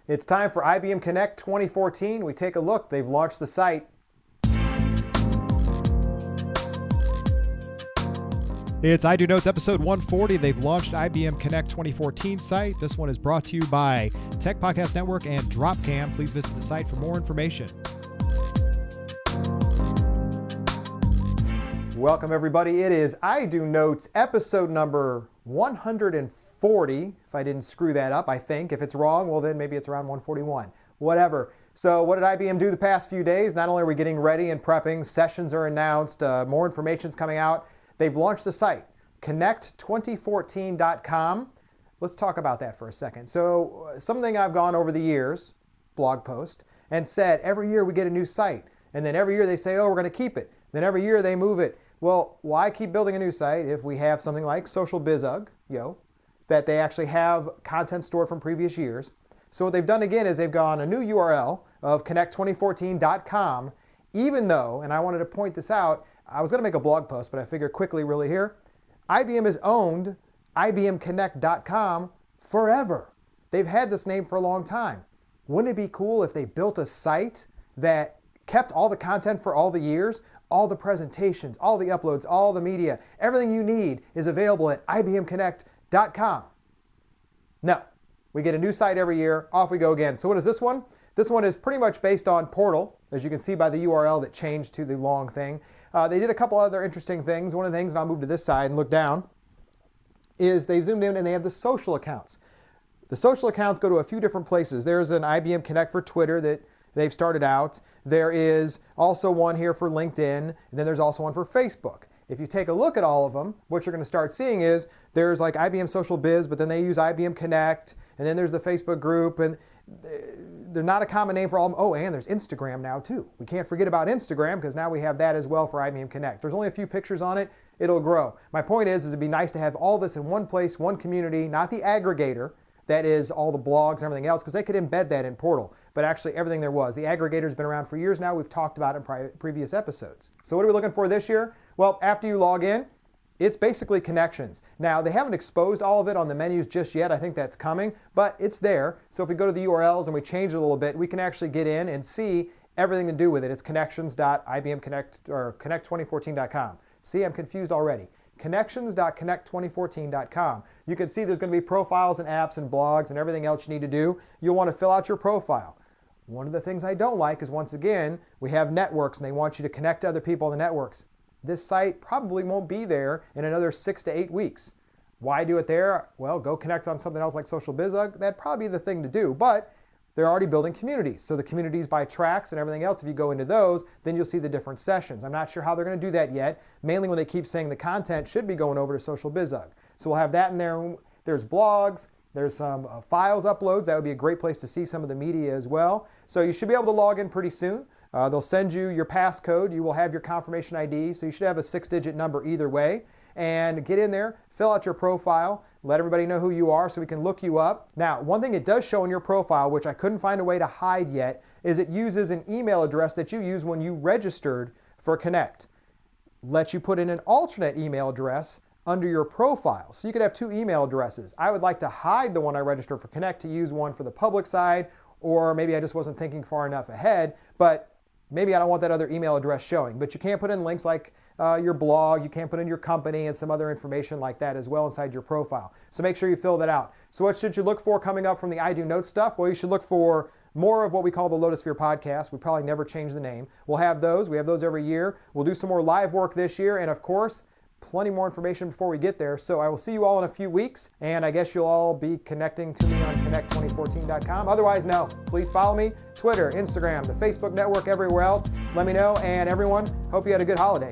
It's time for IBM Connect 2014. We take a look. They've launched the site. It's IdoNotes episode 140. They've launched IBM Connect 2014 site. This one is brought to you by Tech Podcast Network and Dropcam. Please visit the site for more information. Welcome, everybody. It is IdoNotes episode number 140. If I didn't screw that up, I think. If it's wrong, well, then maybe it's around 141. Whatever. So what did IBM do the past few days? Not only are we getting ready and prepping, sessions are announced, more information's coming out. They've launched the site, connect2014.com. Let's talk about that for a second. So something I've gone over the years, blog post, and said every year we get a new site. And then every year they say, oh, we're going to keep it. Then every year they move it. Well, why keep building a new site if we have something like Social BizUg, that they actually have content stored from previous years? So what they've done again is they've gone a new URL of connect2014.com, even though, and I wanted to point this out, I was going to make a blog post, but I figured quickly really here, IBM has owned IBMConnect.com forever. They've had this name for a long time. Wouldn't it be cool if they built a site that kept all the content for all the years, all the presentations, all the uploads, all the media, everything you need is available at IBMConnect.com. No, we get a new site every year, off we go again. So what is this one? This one is pretty much based on Portal, as you can see by the URL that changed to the long thing. They did a couple other interesting things. One of the things, and I'll move to this side and look down, is they've zoomed in and they have the social accounts. The social accounts go to a few different places. There's an IBM Connect for Twitter that they've started out. There is also one here for LinkedIn, and then there's also one for Facebook. If you take a look at all of them, what you're going to start seeing is there's like IBM Social Biz, but then they use IBM Connect, and then there's the Facebook group, and they're not a common name for all of them. Oh, and there's Instagram now too. We can't forget about Instagram because now we have that as well for IBM Connect. There's only a few pictures on it. It'll grow. My point is it'd be nice to have all this in one place, one community, not the aggregator that is all the blogs and everything else, because they could embed that in Portal, but actually everything there was. The aggregator's been around for years now. We've talked about it in previous episodes. So what are we looking for this year? Well, after you log in, it's basically connections. Now, they haven't exposed all of it on the menus just yet. I think that's coming, but it's there. So if we go to the URLs and we change it a little bit, we can actually get in and see everything to do with it. It's connections.ibmconnect or connect2014.com. See, I'm confused already. Connections.connect2014.com. You can see there's going to be profiles and apps and blogs and everything else you need to do. You'll want to fill out your profile. One of the things I don't like is, once again, we have networks and they want you to connect to other people on the networks. This site probably won't be there in another 6 to 8 weeks. Why do it there? Well, go connect on something else like Social BizUg. That'd probably be the thing to do, but they're already building communities. So the communities by tracks and everything else, if you go into those, then you'll see the different sessions. I'm not sure how they're going to do that yet, mainly when they keep saying the content should be going over to Social BizUg. So we'll have that in there. There's blogs. There's some files uploads. That would be a great place to see some of the media as well. So you should be able to log in pretty soon. They'll send you your passcode. You will have your confirmation ID, so you should have a 6-digit number either way. And get in there, fill out your profile, let everybody know who you are so we can look you up. Now, one thing it does show in your profile, which I couldn't find a way to hide yet, is it uses an email address that you used when you registered for Connect. Lets you put in an alternate email address under your profile. So you could have 2 email addresses. I would like to hide the one I registered for Connect to use one for the public side, or maybe I just wasn't thinking far enough ahead, but maybe I don't want that other email address showing. But you can put in links like your blog, you can put in your company and some other information like that as well inside your profile. So make sure you fill that out. So what should you look for coming up from the IdoNotes stuff? Well, you should look for more of what we call the Lotusphere podcast. We probably never change the name. We'll have those. We have those every year. We'll do some more live work this year. And of course, plenty more information before we get there. So I will see you all in a few weeks, and I guess you'll all be connecting to me on connect2014.com. Otherwise, no. Please follow me, Twitter, Instagram, the Facebook network, everywhere else. Let me know, and everyone, hope you had a good holiday.